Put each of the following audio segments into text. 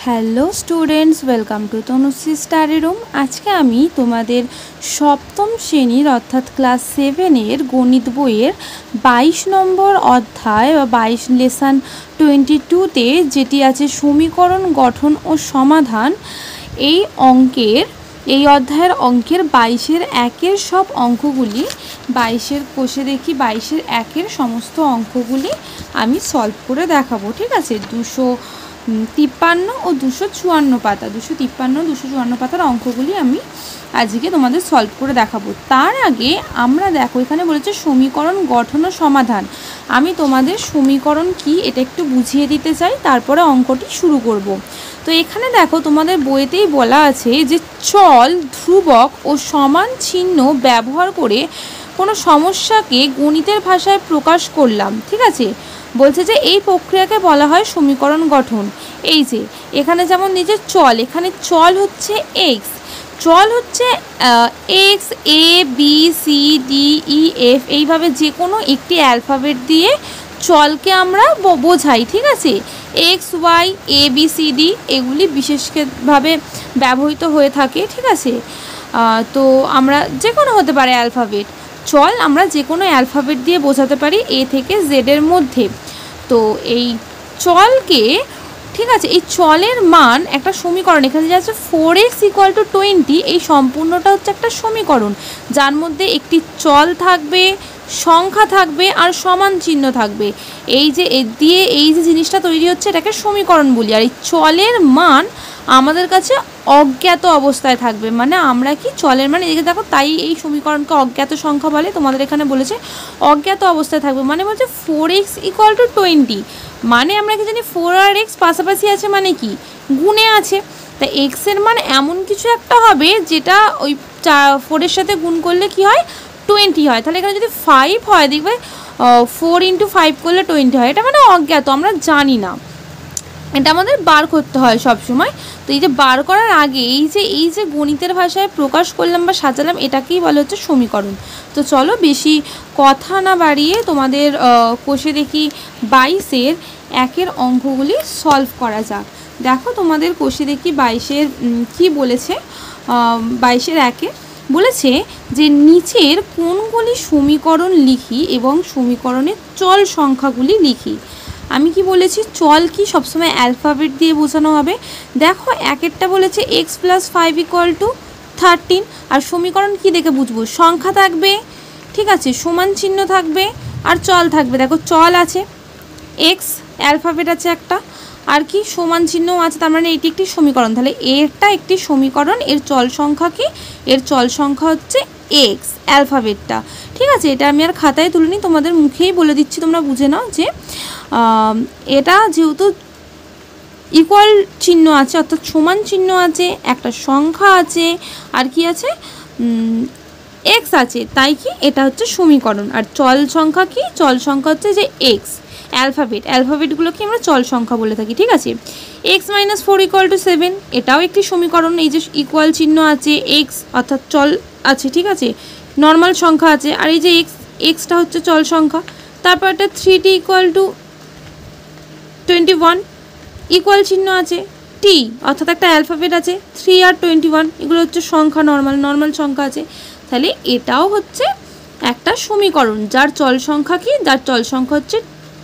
Hello students, welcome to Tanushree study room. আজকে আমি তোমাদের সপ্তম শ্রেণীর অর্থাৎ ক্লাস 7-এর গণিত বইয়ের 22 নম্বর অধ্যায় বা 22 লেসন 22-তে যেটি আছে সমীকরণ গঠন ও সমাধান, এই অধ্যায়ের অঙ্কের 22-এর 1-এর সব অঙ্কগুলি 22-এর কোষে দেখি 22-এর 1-এর সমস্ত অঙ্কগুলি আমি সলভ করে দেখাবো। ঠিক আছে, 253 ও 254 পাতা, 253 254 পাতার অঙ্কগুলি আমি আজকে তোমাদের সলভ করে দেখাবো। তার আগে আমরা দেখো এখানে বলেছে সমীকরণ গঠন ও সমাধান। আমি তোমাদের সমীকরণ কি এটা একটু বুঝিয়ে দিতে চাই, তারপরে অঙ্কটি শুরু করব। তো এখানে দেখো তোমাদের বইতেই বলা আছে যে চল, ধ্রুবক ও সমান চিহ্ন ব্যবহার করে কোনো সমস্যাকে গণিতের ভাষায় প্রকাশ করলাম। ঠিক আছে, বলছে যে এই প্রক্রিয়াকে বলা হয় সমীকরণ গঠন। এই যে এখানে যেমন নিজের চল, এখানে চল হচ্ছে এক্স, চল হচ্ছে X, A B C D E F, এইভাবে যে কোনো একটি অ্যালফাবেট দিয়ে চলকে আমরা বোঝাই। ঠিক আছে, x Y A B C D এগুলি বিশেষভাবে ব্যবহৃত হয়ে থাকে। ঠিক আছে, তো আমরা যে কোনো হতে পারে অ্যালফাবেট, চল আমরা যে কোনো অ্যালফাবেট দিয়ে বোঝাতে পারি এ থেকে জেডের মধ্যে। তো এই চলকে, ঠিক আছে, এই চলের মান একটা সমীকরণ, এখানে যে আছে 4x = 20, এই সম্পূর্ণটা হচ্ছে একটা সমীকরণ যার মধ্যে একটি চল থাকবে, সংখ্যা থাকবে আর সমান চিহ্ন থাকবে। এই যে এর দিয়ে এই যে জিনিসটা তৈরি হচ্ছে এটাকে সমীকরণ বলি। আর এই চলের মান আমাদের কাছে অজ্ঞাত অবস্থায় থাকবে, মানে আমরা কি চলের মান এদিকে দেখো, তাই এই সমীকরণকে অজ্ঞাত সংখ্যা বলে। তোমাদের এখানে বলেছে অজ্ঞাত অবস্থায় থাকবে, মানে বলছে 4x = 20, মানে আমরা কি জানি 4 আর x পাশাপাশি আছে, মানে কি গুণে আছে। তা x এর মান এমন কিছু একটা হবে যেটা ওই 4-এর সাথে গুণ করলে কি হয় 20 হয়। তাহলে এখানে যদি 5 হয় দেখবে 4 × 5 করলে 20 হয়। এটা মানে অজ্ঞাত, আমরা জানি না, এটা আমাদের বার করতে হয় সব সময়। তো এই যে বার করার আগে এই যে গণিতের ভাষায় প্রকাশ করলাম বা সাজালাম, এটাকেই বলা হচ্ছে সমীকরণ। তো চলো বেশি কথা না বাড়িয়ে তোমাদের কোষে দেখি 22-এর 1-এর অঙ্কগুলি সলভ করা যাক। দেখো তোমাদের কোষে দেখি 22-এর কি বলেছে। 22-এর 1-এ বলেছে যে নিচের কোনগুলি সমীকরণ লিখি এবং সমীকরণের চল সংখ্যাগুলি লিখি। আমি কি বলেছি, চল কি সবসময় অ্যালফাবেট দিয়ে বোঝানো হবে। দেখো 1-এরটা বলেছে x + 5 = 13, আর সমীকরণ কি দেখে বুঝবো, সংখ্যা থাকবে, ঠিক আছে, সমান চিহ্ন থাকবে আর চল থাকবে। দেখো চল আছে, x অ্যালফাবেট আছে একটা, আর কি সমান চিহ্নও আছে, তার মানে এটি একটি সমীকরণ। তাহলে এরটা একটি সমীকরণ, এর চল সংখ্যা কি, এর চল সংখ্যা হচ্ছে x অ্যালফাবেটটা। ঠিক আছে, এটা আমি আর খাতায় তুলিনি, তোমাদের মুখেই বলে দিচ্ছি, তোমরা বুঝে নাও যে এটা যেহেতু ইকুয়াল চিহ্ন আছে অর্থাৎ সমান চিহ্ন আছে, একটা সংখ্যা আছে, আর কি আছে x আছে, তাই কি এটা হচ্ছে সমীকরণ। আর চল সংখ্যা কি, চল সংখ্যা হচ্ছে যে x অ্যালফাবেটগুলোকে আমরা চল সংখ্যা বলে থাকি। ঠিক আছে, x - 4 = 7, এটাও একটি সমীকরণ। এই যে ইকুয়াল চিহ্ন আছে, x অর্থাৎ চল আছে, ঠিক আছে, নর্মাল সংখ্যা আছে, আর এই যে এক্সটা হচ্ছে চল সংখ্যা। তারপর একটা 3t = 21, ইকুয়াল চিহ্ন আছে, t অর্থাৎ একটা অ্যালফাবেট আছে, 3 আর 21 এগুলো হচ্ছে সংখ্যা, নর্মাল সংখ্যা আছে। তাহলে এটাও হচ্ছে একটা সমীকরণ যার চল সংখ্যা কি, যার চল সংখ্যা হচ্ছে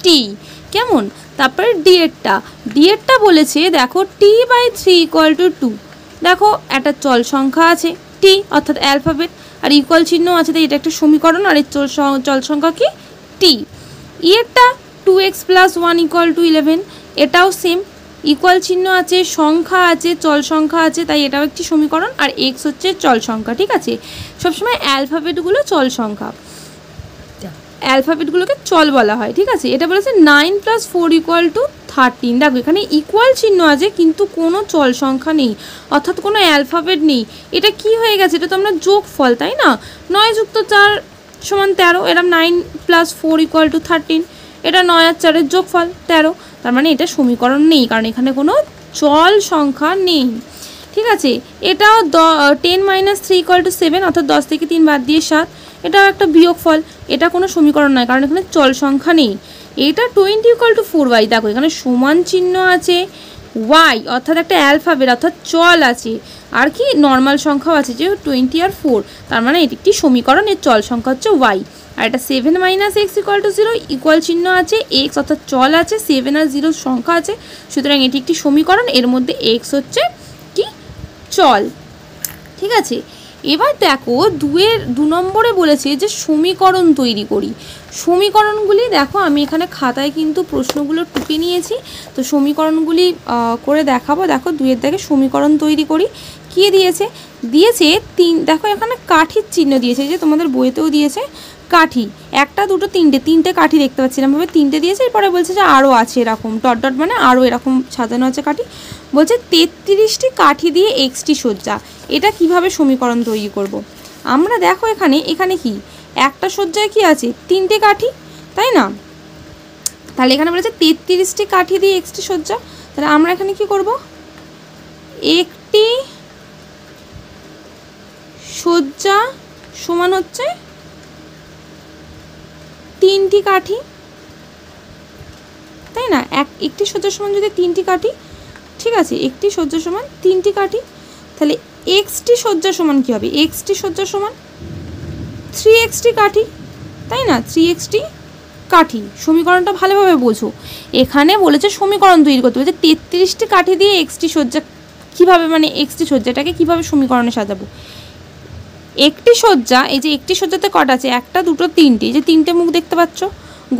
t। কেমন, তারপরে ডিএরটা বলেছে দেখো t/3 = 2, দেখো একটা চল সংখ্যা আছে t অর্থাৎ অ্যালফাবেট, আর ইকুয়াল চিহ্ন আছে, তাই এটা একটা সমীকরণ, আর এর চল সংখ্যা কি t। এরটা 2x + 1 = 11, এটাও সেম, ইকুয়াল চিহ্ন আছে, সংখ্যা আছে, চল সংখ্যা আছে, তাই এটাও একটি সমীকরণ, আর x হচ্ছে চল সংখ্যা। ঠিক আছে, সবসময় অ্যালফাবেটগুলো চল সংখ্যা, অ্যালফাবেটগুলোকে চল বলা হয়। ঠিক আছে, এটা বলেছে 9 + 4 = 13, দেখো এখানে ইকুয়াল চিহ্ন আছে কিন্তু কোনো চল সংখ্যা নেই অর্থাৎ কোনো অ্যালফাবেট নেই। এটা কি হয়ে গেছে, এটা তো আমরা যোগফল, তাই না, 9 + 4 = 13, এরকম 9 + 4 = 13, এটা 9 আর 4-এর যোগফল 13, তার মানে এটা সমীকরণ নেই কারণ এখানে কোনো চল সংখ্যা নেই। ঠিক আছে, এটাও 10 - 3 = 7, অর্থাৎ 10 থেকে 3 বাদ দিয়ে 7, এটাও একটা বিয়োগফল, এটা কোনো সমীকরণ নয় কারণ এখানে চল সংখ্যা নেই। এটা 20 = 4y, দেখো এখানে সমান চিহ্ন আছে, y অর্থাৎ একটা অ্যালফাবেট অর্থাৎ চল আছে, আর কি নর্মাল সংখ্যাও আছে যে 20 আর 4, তার মানে এটি একটি সমীকরণ, এর চল সংখ্যা হচ্ছে y। আর এটা 7 - x = 0, ইকুয়াল চিহ্ন আছে, x অর্থাৎ চল আছে, 7 আর 0 সংখ্যা আছে, সুতরাং এটি একটি সমীকরণ, এর মধ্যে x হচ্ছে কি চল। ঠিক আছে, এবার দেখো 2 নম্বরে বলেছে যে সমীকরণ তৈরি করি। সমীকরণগুলি দেখো আমি এখানে খাতায় কিন্তু প্রশ্নগুলো টুকে নিয়েছি, তো সমীকরণগুলি করে দেখাবো। দেখো 2 দাগে সমীকরণ তৈরি করি। কি দিয়েছে? দিয়েছে 3, দেখো এখানে কাঠির চিহ্ন দিয়েছে, যে তোমাদের বইতেও দিয়েছে কাঠি, 1 2 3টে কাঠি দেখতে পাচ্ছি এরকমভাবে 3টে দিয়েছে। এরপরে বলছে যে আরও আছে এরকম ডট ডট, মানে আরও এরকম সাজানো আছে কাঠি। বলছে 33টি কাঠি দিয়ে xটি সজ্জা, এটা কিভাবে সমীকরণ তৈরি করব। আমরা দেখো এখানে কি একটা সজ্জায় কি আছে 3টে কাঠি, তাই না? তাহলে এখানে বলেছে 33টি কাঠি দিয়ে xটি সজ্জা, তাহলে আমরা এখানে কি করব, একটি সজ্জা সমান হচ্ছে 3টি কাঠি, তাই না? একটি সজ্জা সমান যদি 3টি কাঠি, ঠিক আছে, একটি সজ্জা সমান 3টি কাঠি, তাহলে xটি সজ্জা সমান কি হবে? xটি সজ্জা সমান 3xটি কাঠি, তাই না? 3xটি কাঠি। সমীকরণটা ভালোভাবে বোঝো, এখানে বলেছে সমীকরণ তৈরি করতে, বলেছে 33টি কাঠি দিয়ে xটি সজ্জা, কীভাবে মানে xটি সজ্জাটাকে কীভাবে সমীকরণে সাজাবো। একটি সজ্জা, এই যে একটি সজ্জাতে কটা আছে? 1 2 3টে, এই যে 3টে মুখ দেখতে পাচ্ছ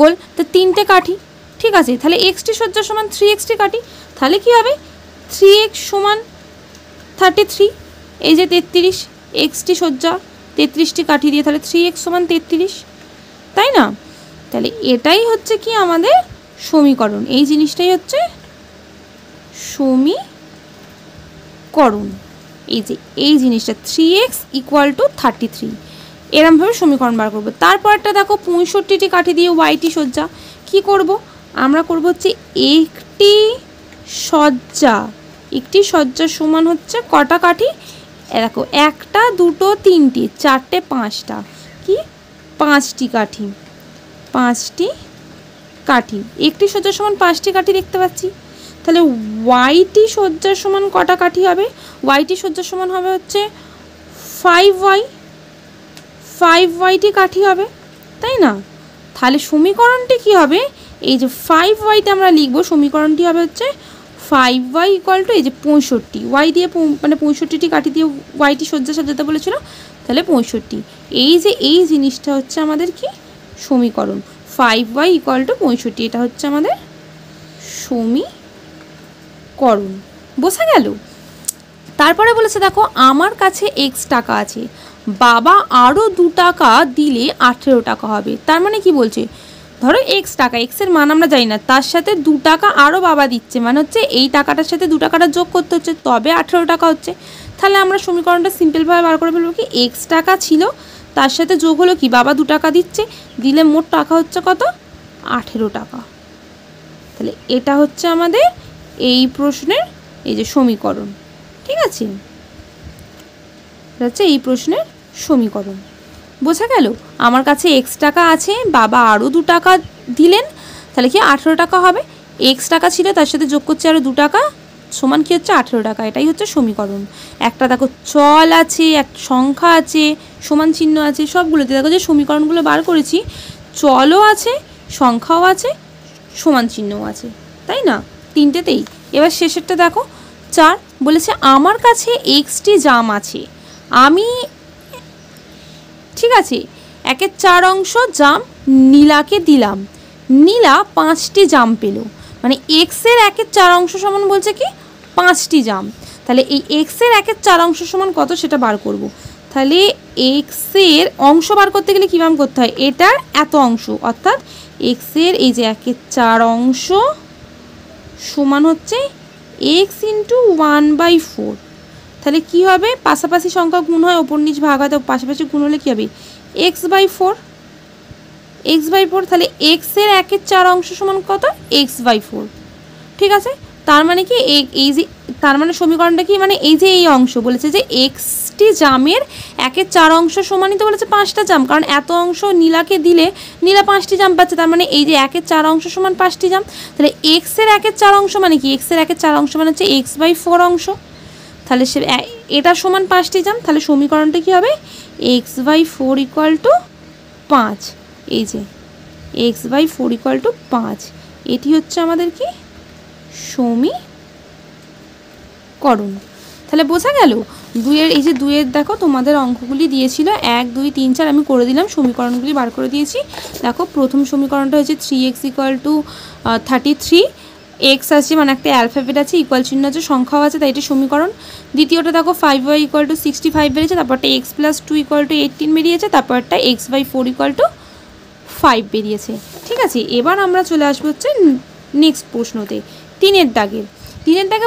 গোল, তো 3টে কাঠি, ঠিক আছে। তাহলে xটি সজ্জা সমান 3xটি কাঠি, তাহলে কি হবে 3x সমান 33, এই যে 33, xটি সজ্জা 33টি কাঠি দিয়ে, তাহলে 3x সমান 33, তাই না? তাহলে এটাই হচ্ছে কি আমাদের সমীকরণ, এই জিনিসটাই হচ্ছে সমীকরণ। এই যে এই জিনিসটা 3x = 33, এরমভাবে সমীকরণ বার করবো। তারপরটা দেখো 65টি কাঠি দিয়ে yটি সজ্জা, কি করব আমরা? করব হচ্ছে একটি সজ্জা, একটি সজ্জা সমান হচ্ছে কটা কাঠি? দেখো 1 2 3টে 4টে 5টা, কি 5টি কাঠি, 5টি কাঠি। একটি সজ্জা সমান 5টি কাঠি দেখতে পাচ্ছি, তাহলে yটি সজ্জা সমান কটা কাঠি হবে? yটি সজ্জা সমান হবে হচ্ছে 5y, 5yটি কাঠি হবে, তাই না? তাহলে সমীকরণটি কি হবে? এই যে 5yতে আমরা লিখব, সমীকরণটি হবে হচ্ছে 5y = এই যে 65, y দিয়ে মানে 65টি কাঠি দিয়ে yটি সজ্জা সাজাতে বলেছিল, তাহলে 65। এই যে এই জিনিসটা হচ্ছে আমাদের কি সমীকরণ, 5y = 65, এটা হচ্ছে আমাদের সমীকরণ। বোঝা গেল? তারপরে বলেছে দেখো আমার কাছে x টাকা আছে, বাবা আরও 2 টাকা দিলে 18 টাকা হবে। তার মানে কি বলছে? ধরো x টাকা, x এর মান আমরা জানি না, তার সাথে 2 টাকা আরও বাবা দিচ্ছে, মানে হচ্ছে এই টাকাটার সাথে 2 টাকাটা যোগ করতে হচ্ছে, তবে 18 টাকা হচ্ছে। তাহলে আমরা সমীকরণটা সিম্পলভাবে বার করে ফেলবো, কি x টাকা ছিল, তার সাথে যোগ হলো কি বাবা 2 টাকা দিচ্ছে, দিলে মোট টাকা হচ্ছে কত? 18 টাকা। তাহলে এটা হচ্ছে আমাদের এই প্রশ্নের এই যে সমীকরণ, ঠিক আছে? এটা হচ্ছে এই প্রশ্নের সমীকরণ। বোঝা গেল? আমার কাছে x টাকা আছে, বাবা আরও 2 টাকা দিলেন, তাহলে কি 18 টাকা হবে। x টাকা ছিল, তার সাথে যোগ করছে আরও 2 টাকা, সমান কি হচ্ছে 18 টাকা। এটাই হচ্ছে সমীকরণ। একটা দেখো চল আছে, একটা সংখ্যা আছে, সমান চিহ্ন আছে, সবগুলোতে দেখো যে সমীকরণগুলো বার করেছি, চলও আছে, সংখ্যাও আছে, সমান চিহ্নও আছে, তাই না? 3টেতেই। এবার শেষেরটা দেখো 4, বলেছে আমার কাছে xটি জাম আছে, আমি, ঠিক আছে, 1/4 অংশ জাম নীলাকে দিলাম, নীলা 5টি জাম পেল, মানে x এর 1/4 অংশ সমান বলছে কি 5টি জাম। তাহলে এই x এর 1/4 অংশ সমান কত সেটা বার করব। তাহলে x এর অংশ বার করতে গেলে কীভাবে করতে হয়? এটার এত অংশ, অর্থাৎ x এর এই যে 1/4 অংশ সমান হচ্ছে x × 1/4। তাহলে কি হবে? পাশাপাশি সংখ্যা গুণ হয়, ওপর নিচ ভাগ হয়, তো পাশাপাশি গুণ হলে কী হবে? x/4, x/4। তাহলে x এর 1/4 অংশ সমান কত? x/4, ঠিক আছে। তার মানে কি এই যে তার মানে সমীকরণটা কি, মানে এই যে এই অংশ বলেছে যে এক্সটি জামের 1/4 অংশ সমানই তো বলেছে 5টা জাম, কারণ এত অংশ নীলাকে দিলে নীলা 5টি জাম পাচ্ছে, তার মানে এই যে 1/4 অংশ সমান 5টি জাম। তাহলে এক্সের 1/4 অংশ মানে কি, এক্সের 1/4 অংশ মানে হচ্ছে x/4 অংশ, তাহলে সে এটা সমান 5টি জাম। তাহলে সমীকরণটা কি হবে, x/4 = 5। এই যে x/4 = 5, এটি হচ্ছে আমাদের কি সমীকরণ। তাহলে বোঝা গেল দুইয়ের, এই যে দুইয়ের দেখো তোমাদের অঙ্কগুলি দিয়েছিল 1 2 3 4, আমি করে দিলাম, সমীকরণগুলি বার করে দিয়েছি। দেখো প্রথম সমীকরণটা হচ্ছে 3x = 33, এক্স আছে মানে একটা অ্যালফাবেট আছে, ইকুয়াল চিহ্ন আছে, সংখ্যাও আছে, তাই এটা সমীকরণ। দ্বিতীয়টা দেখো 5y = 65 বেরিয়েছে, তারপরটা x + 2 = 18 বেরিয়েছে, তারপরটা x/4 = 5 বেরিয়েছে। ঠিক আছে, এবার আমরা চলে আসবো হচ্ছে নেক্সট প্রশ্নতে, 3-এর দাগে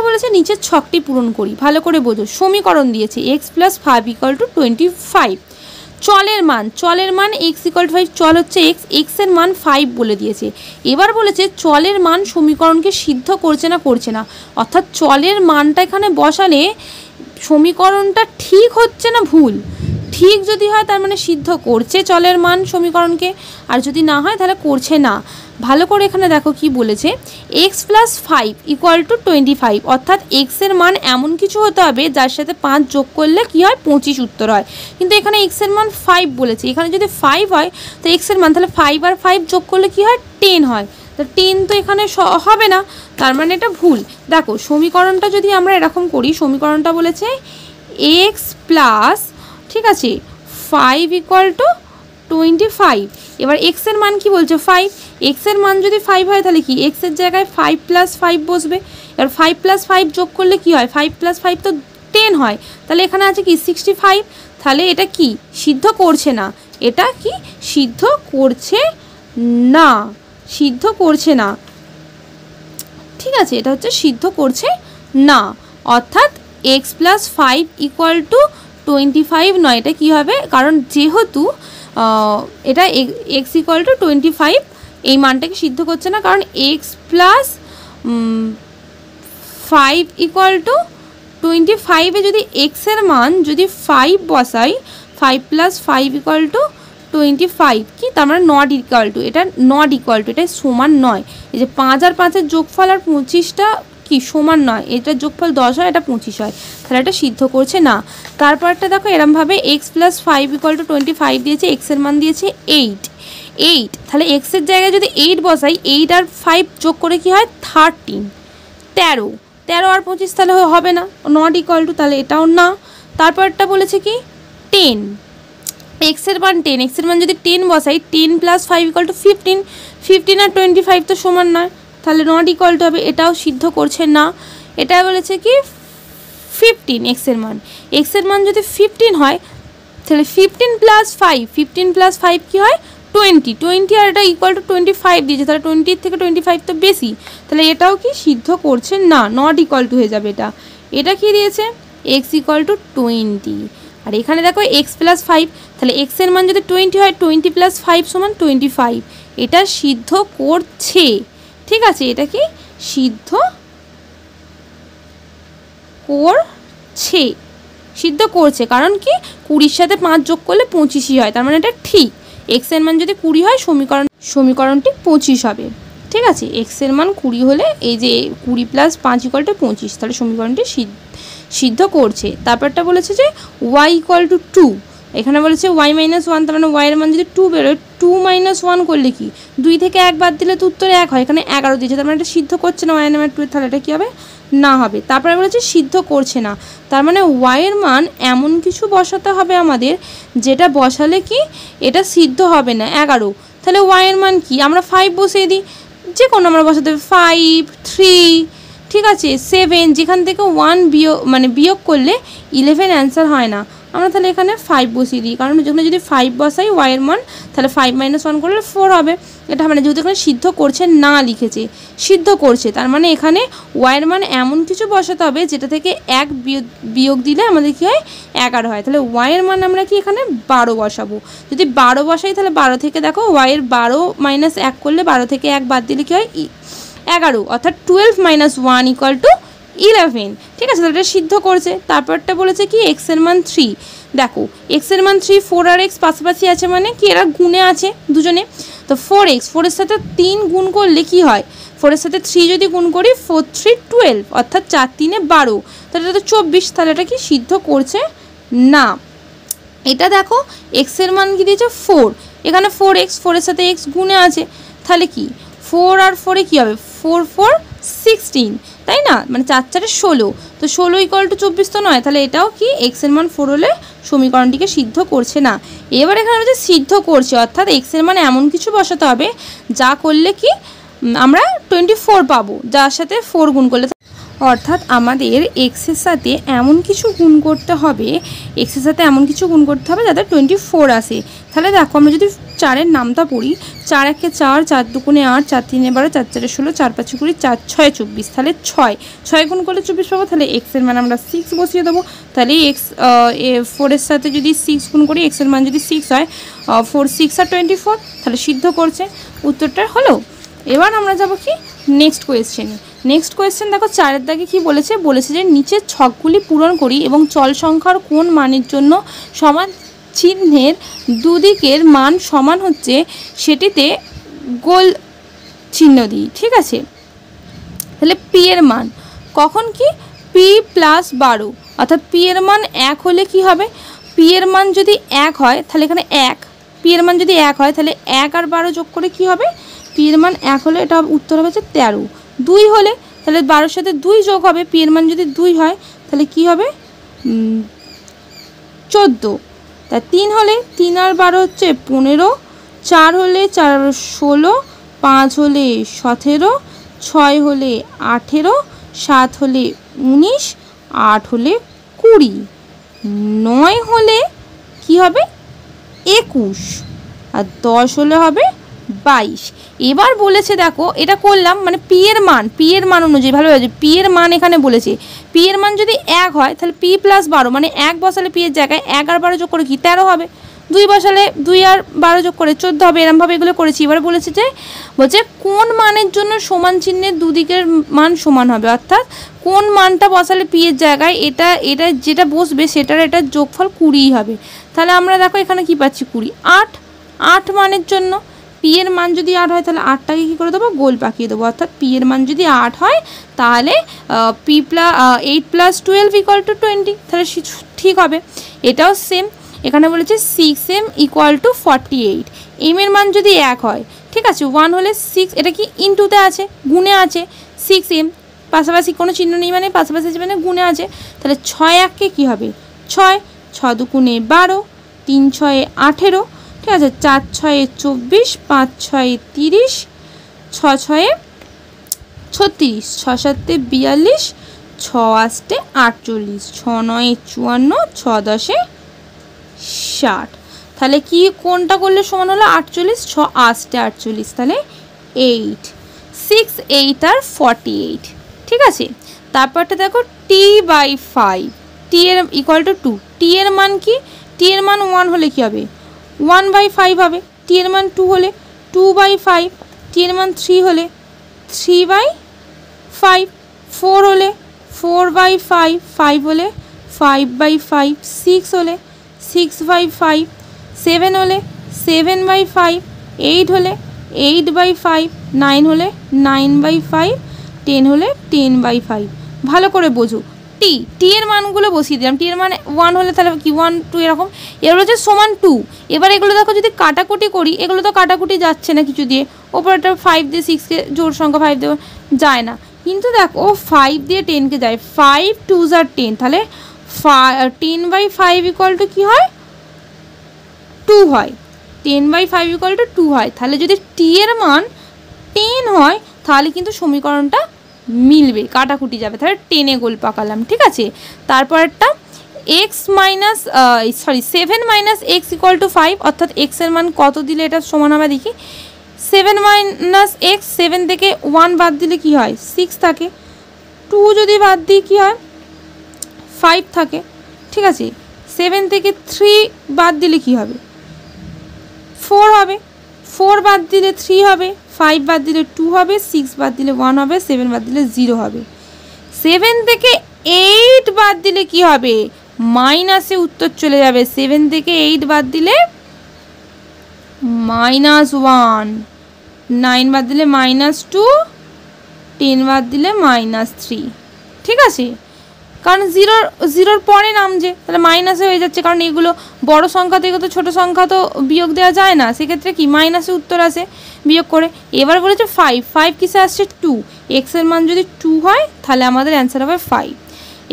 বলেছে নিচের ছকটি পূরণ করি। ভালো করে বোঝো, সমীকরণ দিয়েছে x + 5 = 25, চলের মান x = 5, চল হচ্ছে x এর মান 5 বলে দিয়েছে। এবার বলেছে চলের মান সমীকরণকে সিদ্ধ করছে না, অর্থাৎ চলের মানটা এখানে বসালে সমীকরণটা ঠিক হচ্ছে না ভুল। ঠিক যদি হয় তার মানে সিদ্ধ করছে চলের মান সমীকরণকে, আর যদি না হয় তাহলে করছে না। ভালো করে এখানে দেখো কি বলেছে, x + 5 = 25, অর্থাৎ x এর মান এমন কিছু হতে হবে যার সাথে 5 যোগ করলে কি হয় 25 উত্তর হয়, কিন্তু এখানে x এর মান 5 বলেছে, এখানে যদি 5 হয় তো x এর মান তাহলে 5 আর 5 যোগ করলে কি হয় 10 হয়, তো 10 তো এখানে হবে না, তার মানে এটা ভুল। দেখো সমীকরণটা যদি আমরা এরকম করি, সমীকরণটা বলেছে x + ঠিক আছে 5 = 25, এবার x এর মান কি বলছে 5, x এর মান যদি 5 হয় তাহলে কি x এর জায়গায় 5 + 5 বসবে, এবার 5 + 5 যোগ করলে কি হয় 5 + 5 তো 10 হয়, তাহলে এখানে আছে কি 65, তাহলে এটা কি সিদ্ধ করছে না, এটা কি সিদ্ধ করছে না, ঠিক আছে, এটা হচ্ছে সিদ্ধ করছে না, অর্থাৎ x + 5 = 25 নয়, এটা কি হবে, কারণ যেহেতু এটা x = 25 এই মানটাকে সিদ্ধ করছে না, কারণ x + 5 = 25 এ যদি x এর মান যদি 5 বসাই, 5 + 5 = 25 কি, তার মানে নট ইকুয়াল টু, এটা সমান নয়, এই যে 5 আর 5-এর যোগফল আর 25টা কি সমান নয়, এটার যোগফল 10 হয়, এটা 25 হয়, তাহলে এটা সিদ্ধ করছে না। তারপরটা দেখো এরমভাবে x + 5 = 25 দিয়েছে, x এর মান দিয়েছে 8, তাহলে x এর জায়গায় যদি 8 বসাই, 8 আর 5 যোগ করে কি হয় 13 আর 25, তাহলে হবে না, নট ইকুয়াল টু, তাহলে এটাও না। তারপরটা বলেছে কি 10, x এর মান 10, x এর মান যদি 10 বসাই, 10 + 5 = 15 আর 25 তো সমান নয়, তাহলে নট ইকুয়াল টু হবে, এটাও সিদ্ধ করছে না। এটা বলেছে কি 15, x এর মান যদি 15 হয় তাহলে 15 + 5 কি হয় 20 আর এটা ইকুয়াল টু 25 দিয়েছে, তাহলে 20 থেকে 25 তো বেশি, তাহলে এটাও কি সিদ্ধ করছে না, নট ইকুয়াল টু হয়ে যাবে। এটা কি দিয়েছে x = 20, আর এখানে দেখো x + 5, তাহলে x এর মান যদি 20 হয় 20 + 5 = 25, এটা সিদ্ধ করছে, ঠিক আছে, এটা কি সিদ্ধ করছে, কারণ কি 20-এর সাথে 5 যোগ করলে 25ই হয়, তার মানে এটা ঠিক, x এর মান যদি 20 হয় সমীকরণটি 25 হবে, ঠিক আছে, x এর মান 20 হলে এই যে 20 + 5 = 25, তাহলে সমীকরণটি সিদ্ধ করছে। তারপরটা বলেছে যে y = 2, এখানে বলেছে y - 1, তার মানে y এর মান যদি 2 বেরোয়, 2 - 1 করলে কি 2 থেকে 1 বাদ দিলে তো উত্তরে 1 হয়, এখানে 11 দিয়েছে, তার মানে এটা সিদ্ধ করছে না, y এর মান 2, তাহলে এটা কি হবে না হবে। তারপরে বলেছে সিদ্ধ করছে না, তার মানে y এর মান এমন কিছু বসাতে হবে আমাদের যেটা বসালে কি এটা সিদ্ধ হবে না, 11, তাহলে y এর মান কি আমরা 5 বসিয়ে দিই, যে কোনো আমরা বসাতে 5 3, ঠিক আছে 7, যেখান থেকে 1 বিয়োগ করলে 11 অ্যান্সার হয় না, আমরা তাহলে এখানে 5 বসিয়ে দিই, কারণ যেখানে যদি 5 বসাই y এর মান, তাহলে 5 - 1 করলে 4 হবে, এটা মানে যেহেতু এখানে সিদ্ধ করছে না লিখেছে, সিদ্ধ করছে, তার মানে এখানে y এর মান এমন কিছু বসাতে হবে যেটা থেকে 1 বিয়োগ দিলে আমাদের কি হয় 11 হয়, তাহলে y এর মান আমরা কি এখানে 12 বসাবো, যদি 12 বসাই তাহলে 12 থেকে দেখো y এর 12 - 1 করলে 12 থেকে 1 বাদ দিলে কি হয় 11, অর্থাৎ 12 - 1 = 11, ঠিক আছে। তাহলে এটা সিদ্ধ করছে। তারপরটা বলেছে কি এক্স এর মান 3, দেখো এক্স এর মান 3, 4 আর এক্স পাশাপাশি আছে মানে কি এরা গুণে আছে দুজনে, তো 4x, 4 এর সাথে 3 গুণ করলে কি হয়, 4 এর সাথে 3 যদি গুণ করি 4 × 3 = 12, অর্থাৎ 4 × 3 = 12, তাহলে এটা তো 24, তাহলে এটা কি সিদ্ধ করছে না। এটা দেখো এক্স এর মান কি দিয়েছে 4, এখানে 4x, 4 এর সাথে x গুণে আছে, তাহলে কি 4 আর 4 এ কী হবে, 4 × 4 = 16, তাই না, মানে 4 × 4 = 16, তো 16 = 24 তো নয়, তাহলে এটাও কি এক্স এর মান 4 হলে সমীকরণটিকে সিদ্ধ করছে না। এবার এখানে হচ্ছে সিদ্ধ করছে, অর্থাৎ এক্স এর মানে এমন কিছু বসাতে হবে যা করলে কি আমরা 24 পাবো, যার সাথে 4 গুণ করলে, অর্থাৎ আমাদের এক্সের সাথে এমন কিছু গুণ করতে হবে, এক্সের সাথে এমন কিছু গুণ করতে হবে যাতে 24 আসে। তাহলে দেখো আমরা যদি 4-এর নামটা পড়ি, 4 × 1 = 4, 4 × 2 = 8, 4 × 3 = 12, 4 × 4 = 16, 4 × 5 = 20, 4 × 6 = 24, তাহলে 6 গুণ করলে 24 পাবো। তাহলে এক্সের মান আমরা 6 বসিয়ে দেবো। তাহলে এক্স 4 এর সাথে যদি 6 গুণ করি, এক্সের মান যদি 6 হয়, 4 × 6 = 24, তাহলে সিদ্ধ করছে, উত্তরটা হলো। এবার আমরা যাব কি নেক্সট কোয়েশ্চেনে। নেক্সট কোয়েশ্চেন দেখো 4-এর দাগে কি বলেছে, বলেছে যে নিচের ছকগুলি পূরণ করি এবং চল সংখ্যার কোন মানের জন্য সমান চিহ্নের দুদিকের মান সমান হচ্ছে সেটিতে গোল চিহ্ন দিই, ঠিক আছে। তাহলে পি এর মান কখন কি পি + 12, অর্থাৎ পি এর মান 1 হলে কি হবে, পি এর মান যদি 1 হয় তাহলে এখানে 1, পি এর মান যদি 1 হয় তাহলে 1 আর 12 যোগ করে কি হবে, পি এর মান 1 হলে এটা উত্তর হবে 13, 2 হলে তাহলে 12-এর সাথে 2 যোগ হবে, পি এর মান যদি 2 হয় তাহলে কি হবে 14, তা 3 হলে 3 আর 12 হচ্ছে 15, 4 হলে 4 আর 16, 5 হলে 17, 6 হলে 18, 7 হলে 19, 8 হলে 20, 9 হলে কি হবে 21, আর 10 হলে হবে 22। এবার বলেছে দেখো এটা করলাম মানে পি এর মান অনুযায়ী ভালো হয়েছে, পি এর মান এখানে বলেছে, পি এর মান যদি 1 হয় তাহলে পি + 12, মানে 1 বসালে পি এর জায়গায় 1 আর 12 যোগ করে কি 13 হবে, 2 বসালে 2 আর 12 যোগ করে 14 হবে, এরমভাবে এগুলো করেছি। এবার বলেছে যে কোন মানের জন্য সমান চিহ্নের দুদিকের মান সমান হবে, অর্থাৎ কোন মানটা বসালে পি এর জায়গায় এটা যেটা বসবে এটার যোগফল 20 হবে। তাহলে আমরা দেখো এখানে কি পাচ্ছি 20, 8 মানের জন্য পি এর মান যদি 8 হয় তাহলে 8টাকে কী করে দেবো, গোল পাকিয়ে দেবো, অর্থাৎ পি এর মান যদি 8 হয় তাহলে 8 + 12 = 20, তাহলে ঠিক হবে। এটাও সেম, এখানে বলেছে 6m = 48, এম এর মান যদি 1 হয়, ঠিক আছে, 1 হলে 6, এটা কি ইনটুতে আছে, গুণে আছে, 6m পাশাপাশি কোনো চিহ্ন নেই মানে পাশাপাশি মানে গুণে আছে, তাহলে 6 1-কে কী হবে 6, 6 2 = 12, 3 6 18, ঠিক আছে, 4 6 24, 5 6 30, 6 6 36, 6 7 42, 6 8 48, 6 9 54, 6 10 60, তাহলে কি কোনটা করলে সমান হলো 48, 6 8 48, তাহলে 8, 6 8 আর 48, ঠিক আছে। তারপরটা দেখো t/5, t এর = 2, t এর মান কি, t এর মান 1 হলে কি হবে 1/5 হবে, t এর মান 2 হলে 2/5, t এর মান 3 হলে 3/5, 4 হলে 4/5, 5 হলে 5/5, 6 হলে 6/5, 7 হলে 7/5, 8 হলে 8/5, 9 হলে 9/5, 10 হলে 10/5। ভালো করে বোঝো, টি এর মানগুলো বসিয়ে দিলাম, টি এর মান 1 হলে তাহলে কি 1 2 এরকম, এবার হচ্ছে সমান 2। এবার এগুলো দেখো যদি কাটাকুটি করি, এগুলো তো কাটাকুটি যাচ্ছে না কিছু দিয়ে, ওপরটা 5 দিয়ে 6কে জোড় সংখ্যা 5 দিয়ে যায় না, কিন্তু দেখো 5 দিয়ে 10কে যায়, 5 2s are 10, তাহলে 10/5 = কি হয় 2 হয়, 10/5 = 2 হয়। তাহলে যদি টি এর মান 10 হয় তাহলে কিন্তু সমীকরণটা মিলবে, কাটাকুটি যাবে, তাহলে 10-এ গোল পাকালাম, ঠিক আছে। তারপর একটা 7 - x = 5, অর্থাৎ x এর মান কত দিলে এটা সমান হবে দেখি, 7 - x, 7 থেকে 1 বাদ দিলে কি হয় 6 থাকে, 2 যদি বাদ দিই কি হয় 5 থাকে, ঠিক আছে, 7 থেকে 3 বাদ দিলে কি হবে 4 হবে, 4 বাদ দিলে 3 হবে, 5 বাদ দিলে 2 হবে, 6 বাদ দিলে 1 হবে, 7 বাদ দিলে 0 হবে। 7 থেকে 8 বাদ দিলে কি হবে? মাইনাসে উত্তর চলে যাবে। 7 থেকে 8 বাদ দিলে -1, 9 বাদ দিলে -2, 10 বাদ দিলে -3। ঠিক আছে, কারণ জিরোর পরে নামছে, তাহলে মাইনাসে হয়ে যাচ্ছে, কারণ এগুলো বড় সংখ্যা থেকে তো ছোটো সংখ্যা তো বিয়োগ দেওয়া যায় না, সেক্ষেত্রে কি মাইনাসে উত্তর আসে বিয়োগ করে। এবার বলেছে 5 কিসে আসছে? 2, এক্সের মান যদি 2 হয় তাহলে আমাদের অ্যান্সার হবে 5।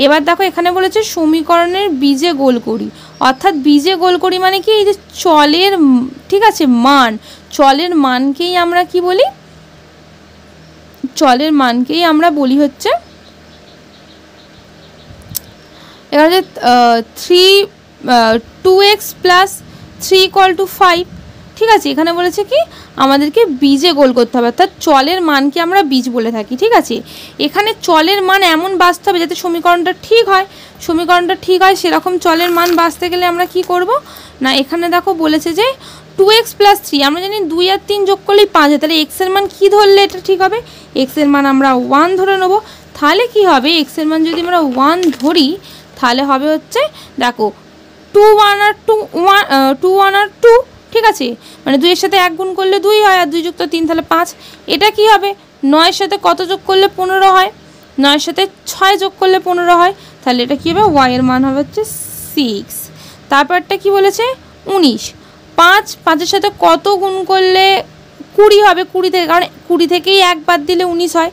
এবার দেখো এখানে বলেছে সমীকরণের বীজে গোল করি, অর্থাৎ বীজে গোল করি মানে কি? এই যে চলের, ঠিক আছে, মান, চলের মানকেই আমরা কি বলি? চলের মানকেই আমরা বলি হচ্ছে এবার যে 2x + 3 = 5। ঠিক আছে, এখানে বলেছে কি আমাদেরকে বীজে গোল করতে হবে, অর্থাৎ চলের মানকে আমরা বীজ বলে থাকি। ঠিক আছে, এখানে চলের মান এমন বাছতে হবে যাতে সমীকরণটা ঠিক হয়। সমীকরণটা ঠিক হয় সেরকম চলের মান বাছতে গেলে আমরা কি করব না, এখানে দেখো বলেছে যে 2x + 3, আমরা জানি 2 আর 3 যোগ করলেই 5 হয়, তাহলে x এর মান কি ধরলে এটা ঠিক হবে? x এর মান আমরা 1 ধরে নেব। তাহলে কি হবে? x এর মান যদি আমরা 1 ধরি তাহলে হবে হচ্ছে দেখো 2 1 আর 2। ঠিক আছে, মানে 2 এর সাথে 1 গুণ করলে 2 হয়, আর 2 যুক্ত 3 তাহলে 5। এটা কি হবে? 9 এর সাথে কত যোগ করলে 15 হয়? 9 এর সাথে 6 যোগ করলে 15 হয়, তাহলে এটা কি হবে? y এর মান হবে হচ্ছে 6। তারপরটা কি বলেছে? 19। 5 এর সাথে কত গুণ করলে 20 হবে? 20 থেকে, কারণ 20 থেকেই 1 বাদ দিলে 19 হয়।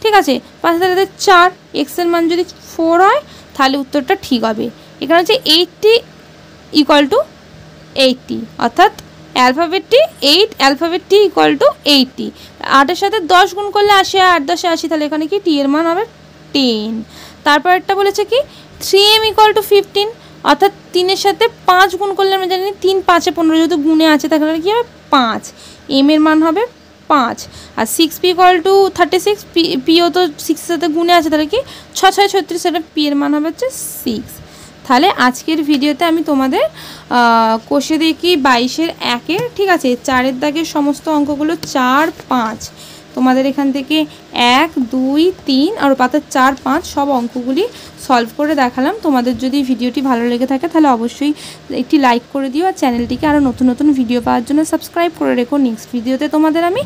ঠিক আছে, 5 সাথে 4, x এর মান যদি 4 হয় তাহলে উত্তরটা ঠিক হবে। এখানে হচ্ছে 80 = 80, অর্থাৎ অ্যালফাবেটটি 8, অ্যালফাবেটটি = 80। 8 এর সাথে 10 গুণ করলে 80 হয়, 8 10 80, তাহলে এখানে কি t এর মান হবে 10। তারপর একটা বলেছে কি 3m = 15, অর্থাৎ 3 এর সাথে 5 গুণ করলে আমরা জানি 3 5 এ 15, যেহেতু গুণে আছে তাহলে কি হবে 5, m এর মান হবে 5। আর 6p = 36, pও তো 6 এর সাথে গুণে আছে, তাহলে কি 6 6 36, সেটা p এর মান হবে হচ্ছে 6। তাহলে আজকের ভিডিওতে আমি তোমাদের কোষে দেখি 22-এর 1-এর, ঠিক আছে, 4-এর দাগের সমস্ত অঙ্কগুলো 4 5, তোমাদের এখান থেকে 1 2 3 আর পাতার 4 5 সব অঙ্কগুলি সলভ করে দেখালাম। তোমাদের যদি ভিডিওটি ভালো লেগে থাকে তাহলে অবশ্যই একটি লাইক করে দিও, আর চ্যানেলটিকে আরও নতুন নতুন ভিডিও পাওয়ার জন্য সাবস্ক্রাইব করে রেখো। নেক্সট ভিডিওতে তোমাদের আমি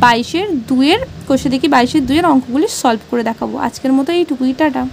22-এর 2-এর কোষে দেখি 22-এর 2-এর অঙ্কগুলি সলভ করে দেখাবো। আজকের মতো এইটুকুই, টাটা।